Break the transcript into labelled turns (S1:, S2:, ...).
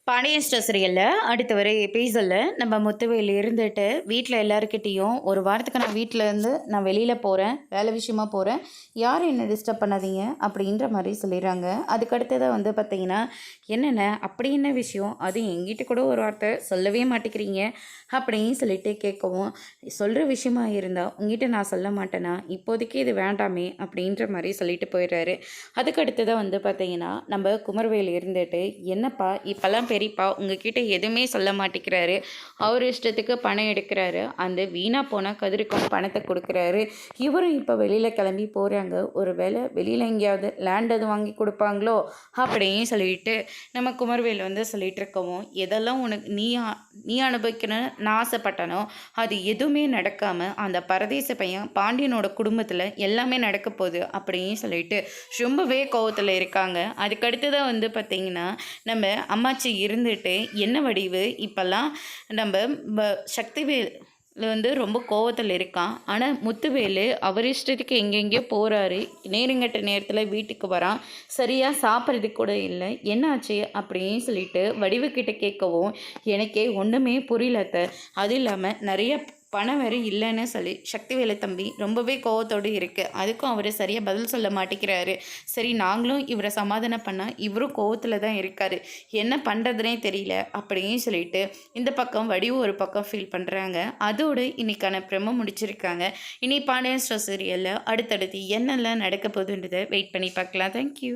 S1: Pandian store சீரியலில் அடுத்த வர எபிசோடில் நம்ம முத்துவேல் இருந்துட்டு வீட்டில் எல்லாருக்கிட்டேயும் ஒரு வாரத்துக்கு நான் வீட்டில் இருந்து நான் வெளியில் போகிறேன், வேலை விஷயமா போகிறேன், யாரும் என்னை டிஸ்டர்ப் பண்ணாதீங்க அப்படின்ற மாதிரி சொல்லிடுறாங்க. அதுக்கடுத்ததாக பார்த்தீங்கன்னா, என்னென்ன அப்படி என்ன விஷயம், அது எங்கிட்ட கூட ஒரு வார்த்தை சொல்லவே மாட்டேங்கிறீங்க அப்படின்னு சொல்லிட்டு கேட்கவும், சொல்கிற விஷயமா இருந்தால் உங்ககிட்ட நான் சொல்ல மாட்டேனா, இப்போதைக்கு இது வேண்டாமே அப்படின்ற மாதிரி சொல்லிட்டு போயிடுறாரு. அதுக்கடுத்ததாக பார்த்தீங்கன்னா, நம்ம குமரவேல் இருந்துட்டு, என்னப்பா இப்போல்லாம் பெரியப்பா உங்ககிட்ட எதுவுமே சொல்ல மாட்டேங்கிறாரு, அவர் இஷ்டத்துக்கு பணம் எடுக்கிறாரு, அந்த வீணாக போனால் கதிருக்கும் பணத்தை கொடுக்குறாரு, இவரும் இப்போ வெளியில் கிளம்பி போகிறாங்க, ஒரு வேளை வெளியில் எங்கேயாவது லேண்ட் அது வாங்கி கொடுப்பாங்களோ அப்படின்னு சொல்லிட்டு நம்ம குமரவேல் சொல்லிட்டு இருக்கவும், எதெல்லாம் உனக்கு நீ அனுபவிக்கணும்னு நான் ஆசைப்பட்டனோ அது எதுவுமே நடக்காமல் அந்த பரதேச பையன் பாண்டியனோட குடும்பத்தில் எல்லாமே நடக்க போகுது அப்படின்னு சொல்லிட்டு ரொம்பவே கோவத்தில் இருக்காங்க. அதுக்கடுத்ததான் பார்த்தீங்கன்னா, நம்ம அம்மாச்சி இருந்துட்டு என்ன வடிவு இப்போல்லாம் நம்ம சக்திவேல் ரொம்ப கோவத்தில் இருக்கான். ஆனால் முத்துவேலு அவர் இஷ்டத்துக்கு எங்கெங்கேயோ போகிறாரு, நேரங்கட்ட நேரத்தில் வீட்டுக்கு வரான், சரியாக சாப்பிட்றதுக்கு கூட இல்லை, என்னாச்சு அப்படின்னு சொல்லிட்டு வடிவுக்கிட்ட கேட்கவும், எனக்கே ஒன்றுமே புரியலத்த, அதுவும் இல்லாமல் நிறைய பணம் வேறு இல்லைன்னு சொல்லி சக்திவேலு தம்பி ரொம்பவே கோவத்தோடு இருக்குது. அதுக்கும் அவர் சரியாக பதில் சொல்ல மாட்டேங்கிறாரு. சரி, நாங்களும் இவரை சமாதானம் பண்ணால் இவரும் கோவத்தில் தான் இருக்கார், என்ன பண்ணுறதுனே தெரியல அப்படின்னு சொல்லிட்டு இந்த பக்கம் வடிவு ஒரு பக்கம் ஃபீல் பண்ணுறாங்க. அதோடு இன்றைக்கான ப்ரெமோ முடிச்சிருக்காங்க. இனி பாண்டியன் ஸ்டோர் சீரியலில் அடுத்தடுத்து என்னெல்லாம் நடக்க போகுதுன்றதை வெயிட் பண்ணி பார்க்கலாம். தேங்க்யூ.